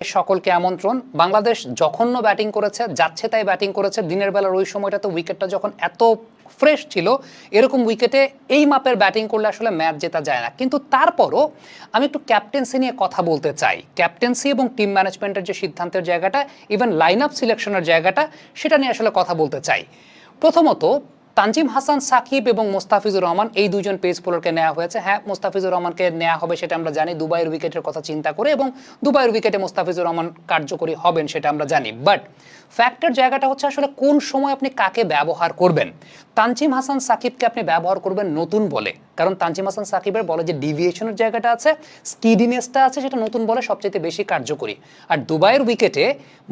সকলকে আমন্ত্রণ। বাংলাদেশ জঘন্য ব্যাটিং করেছে, যাচ্ছে তাই ব্যাটিং করেছে। দিনের বেলার ওই সময়টাতে উইকেটটা যখন এত ফ্রেশ ছিল, এরকম উইকেটে এই মাপের ব্যাটিং করলে আসলে ম্যাচ জেতা যায় না। কিন্তু তারপরও আমি একটু ক্যাপ্টেন্সি নিয়ে কথা বলতে চাই। ক্যাপ্টেন্সি এবং টিম ম্যানেজমেন্টের যে সিদ্ধান্তের জায়গাটা, ইভেন লাইন আপ সিলেকশনের জায়গাটা, সেটা নিয়ে আসলে কথা বলতে চাই। প্রথমত, তানজিম হাসান সাকিব এবং মোস্তাফিজুর রহমান এই দুজন পেস বোলারকে নেওয়া হয়েছে। হ্যাঁ, মোস্তাফিজুর রহমানকে নেওয়া হবে সেটা আমরা জানি, দুবাইয়ের উইকেটের কথা চিন্তা করে, এবং দুবাইয়ের উইকেটে মোস্তাফিজুর রহমান কার্যকরী হবেন সেটা আমরা জানি। বাট ফ্যাক্টের জায়গাটা হচ্ছে আসলে কোন সময় আপনি কাকে ব্যবহার করবেন। তানজিম হাসান সাকিবকে আপনি ব্যবহার করবেন নতুন বলে, কারণ তানজিম হাসান সাকিবের বলে যে ডিভিয়েশনের জায়গাটা আছে, স্কিডিনেসটা আছে, সেটা নতুন বলে সবচেয়ে বেশি কার্যকরী। আর দুবাইয়ের উইকেটে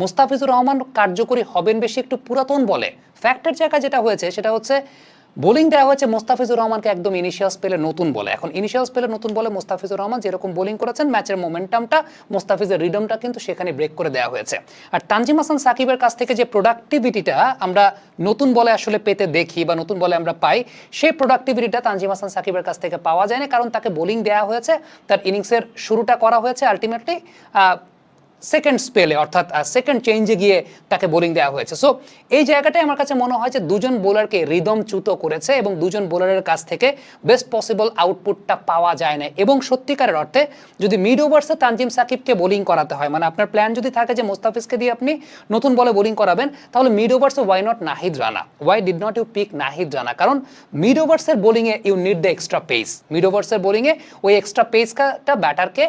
মোস্তাফিজুর রহমান কার্যকরী হবেন বেশি একটু পুরাতন বলে। ফ্যাক্টের জায়গা যেটা হয়েছে সেটা হচ্ছে বোলিং দেওয়া হয়েছে মোস্তাফিজুর রহমানকে একদম ইনিশিয়াল স্পেলে নতুন বলে। এখন ইনিশিয়াল স্পেলে নতুন বলে মোস্তাফিজুর রহমান যেরকম বোলিং করেছেন, ম্যাচের মোমেন্টামটা, মোস্তাফিজের রিদমটা কিন্তু সেখানে ব্রেক করে দেওয়া হয়েছে। আর তানজিম হাসান সাকিবের কাছ থেকে যে প্রোডাক্টিভিটিটা আমরা নতুন বলে আসলে পেতে দেখি বা নতুন বলে আমরা পাই, সেই প্রোডাক্টিভিটিটা তানজিম হাসান সাকিবের কাছ থেকে পাওয়া যায় না, কারণ তাকে বোলিং দেওয়া হয়েছে, তার ইনিংসের শুরুটা করা হয়েছে আলটিমেটলি সেকেন্ড স্পেলে, অর্থাৎ সেকেন্ড চেঞ্জে গিয়ে তাকে বোলিং দেওয়া হয়েছে। সো এই জায়গাটাই আমার কাছে মনে হয় যে দুজন বোলারকে রিদমচ্যুত করেছে এবং দুজন বোলারের কাছ থেকে বেস্ট পসিবল আউটপুটটা পাওয়া যায় না। এবং সত্যিকারের অর্থে যদি মিড ওভার্সে তানজিম সাকিবকে বোলিং করাতে হয়, মানে আপনার প্ল্যান যদি থাকে যে মোস্তাফিজকে দিয়ে আপনি নতুন বলে বোলিং করাবেন, তাহলে মিড ওভার্সে why not Nahid Rana, why did not you pick Nahid Rana? কারণ মিড ওভার্সের বোলিংয়ে you need the extra pace. Mid ওভার্সের বোলিংয়ে ওই এক্সট্রা পেসটা ব্যাটারকে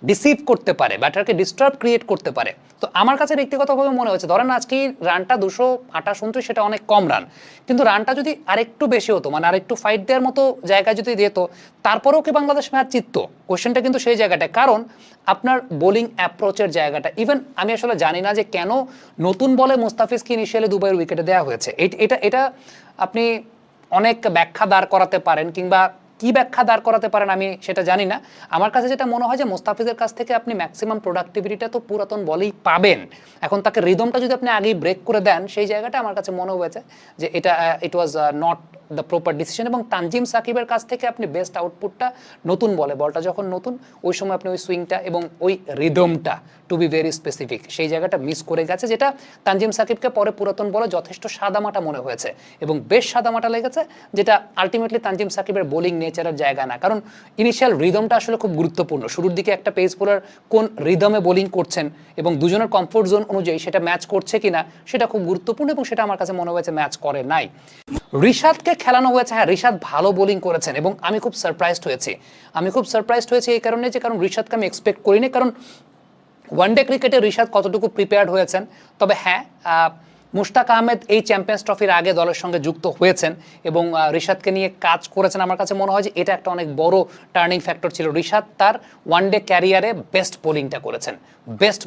ডিসিভ করতে পারে, ব্যাটারকে ডিস্টার্ব ক্রিয়েট করতে পারে। তো আমার কাছে ব্যক্তিগতভাবে মনে হচ্ছে, ধরেন আজকে রানটা 228, সেটা অনেক কম রান, কিন্তু রানটা যদি আরেকটু বেশি হতো, মানে আরেকটু ফাইট দেওয়ার মতো জায়গায় যদি যেত, তারপরেও কি বাংলাদেশ ম্যাচ জিততো? কোশ্চেনটা কিন্তু সেই জায়গাটায়। কারণ আপনার বোলিং অ্যাপ্রোচের জায়গাটা, ইভেন আমি আসলে জানি না যে কেন নতুন বলে মোস্তাফিজকে ইনিশিয়ালি দুবাইয়ের উইকেটে দেওয়া হয়েছে। এটা আপনি অনেক ব্যাখ্যা দাঁড় করাতে পারেন, কিংবা কি ব্যাখ্যা দাঁড় করাতে পারেন আমি সেটা জানি না। আমার কাছে যেটা মনে হয় যে মোস্তাফিজের কাছ থেকে আপনি ম্যাক্সিমাম প্রোডাক্টিভিটিটা তো পুরাতন বলেই পাবেন। এখন তাকে রিদমটা যদি আপনি আগেই ব্রেক করে দেন, সেই জায়গাটা আমার কাছে মনে হয়েছে যে it was not the proper decision. এবং তানজিম সাকিবের কাছ থেকে আপনি বেস্ট আউটপুটটা নতুন বলে, বলটা যখন নতুন, ওই সময় আপনি ওই সুইংটা এবং ওই রিদমটা, টু বি ভেরি স্পেসিফিক, সেই জায়গাটা মিস করে গেছে, যেটা তানজিম সাকিবকে পরে পুরাতন বলে যথেষ্ট সাদামাটা মনে হয়েছে এবং বেশ সাদামাটা লেগেছে, যেটা আলটিমেটলি তানজিম সাকিবের বোলিং নেচারের জায়গা না। কারণ ইনিশিয়াল রিদমটা আসলে খুব গুরুত্বপূর্ণ। শুরুর দিকে একটা পেস বোলার কোন রিদমে বোলিং করছেন এবং দুজনের কমফোর্ট জোন অনুযায়ী সেটা ম্যাচ করছে কিনা, সেটা খুব গুরুত্বপূর্ণ, এবং সেটা আমার কাছে মনে হয়েছে ম্যাচ করে নাই। রিশাদকে খেলানো হয়েছে, হ্যাঁ রিশাদ ভালো বোলিং করেছেন এবং আমি খুব সারপ্রাইজড হয়েছি এই কারণে যে কারণ রিশাদকে আমি এক্সপেক্ট করিনি। কারণ ওয়ানডে ক্রিকেটে রিশাদ কতটুকু প্রিপেয়ার্ড হয়েছেন, তবে হ্যাঁ, মুশতাক আহমেদ এই চ্যাম্পিয়ন্স ট্রফির আগে দলের সঙ্গে যুক্ত হয়েছেন এবং রিশাদকে নিয়ে কাজ করেছেন। আমার কাছে মনে হয় যে এটা একটা অনেক বড় টার্নিং ফ্যাক্টর ছিল। রিশাদ তার ওয়ানডে ক্যারিয়ারে বেস্ট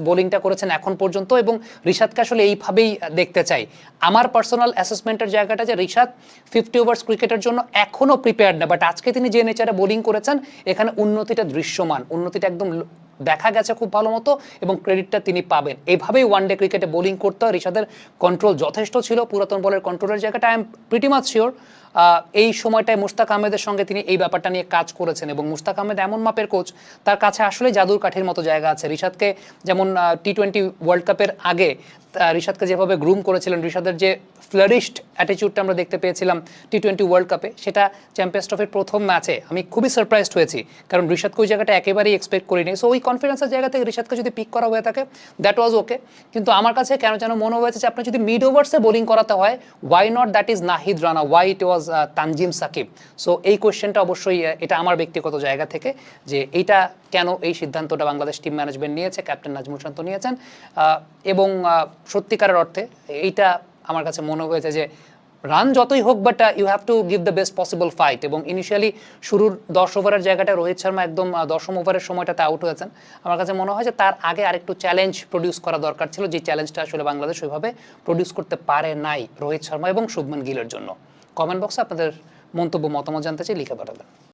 বোলিংটা করেছেন এখন পর্যন্ত, এবং রিশাদকে আসলে এইভাবেই দেখতে চাই। আমার পার্সোনাল অ্যাসেসমেন্টের জায়গাটা যে রিশাদ 50 ওভার্স ক্রিকেটের জন্য এখনও প্রিপেয়ার্ড না, বাট আজকে তিনি যে নেচারে বোলিং করেছেন, এখানে উন্নতিটা দৃশ্যমান, উন্নতিটা একদম দেখা গেছে খুব ভালো মতো, এবং ক্রেডিটটা তিনি পাবেন। এইভাবেই ওয়ানডে ক্রিকেটে বোলিং করতে হয়। রিশাদের কন্ট্রোল যথেষ্ট ছিল, পুরাতন বলের কন্ট্রোলের জায়গাটা I am pretty much sure এই সময়টায় মুশতাক আহমেদের সঙ্গে তিনি এই ব্যাপারটা নিয়ে কাজ করেছেন, এবং মুশতাক আহমেদ এমন মাপের কোচ, তার কাছে আসলে জাদুর কাঠির মতো জায়গা আছে। রিশাদকে যেমন টি-20 ওয়ার্ল্ড কাপের আগে রিশাদকে যেভাবে গ্রুম করেছিলেন, রিশাদের যে ফ্লারিশড অ্যাটিটিউডটা আমরা দেখতে পেয়েছিলাম টি-20 ওয়ার্ল্ড কাপে, সেটা চ্যাম্পিয়ন্স ট্রফির প্রথম ম্যাচে আমি খুবই সারপ্রাইজড হয়েছি, কারণ রিশাদকে ওই জায়গাটা একেবারেই এক্সপেক্ট করিনি। সো ওই কনফিডেন্সের জায়গা থেকে রিশাদকে যদি পিক করা হয়ে থাকে, দ্যাট ওয়াজ ওকে। কিন্তু আমার কাছে কেন যেন মনে হয়েছে যে আপনি যদি মিড ওভার্সে বোলিং করাতে হয়, why not that is Nahid Rana, why it was Tanzim Sakib? So এই কোয়েশ্চেনটা অবশ্যই এটা আমার ব্যক্তিগত জায়গা থেকে, যে এইটা কেন এই সিদ্ধান্তটা বাংলাদেশ টিম ম্যানেজমেন্ট নিয়েছে, ক্যাপ্টেন নাজমুল শান্ত নিয়েছেন, এবং সত্যিকারের অর্থে এইটা আমার কাছে মনে হয়েছে যে রান যতই হোক, but you have to give the best possible fight. এবং ইনিশিয়ালি শুরুর 10 ওভারের জায়গাটা রোহিত শর্মা একদম 10ম ওভারের সময়টাতে আউট হয়েছেন। আমার কাছে মনে হয় যে তার আগে আরেকটু চ্যালেঞ্জ প্রডিউস করা দরকার ছিল, যে চ্যালেঞ্জটা আসলে বাংলাদেশ ওইভাবে প্রডিউস করতে পারে নাই রোহিত শর্মা এবং শুভমান গিলের জন্য। কমেন্ট বক্সে আপনাদের মন্তব্য, মতামত জানতে চাই, লিখে পাঠাবেন।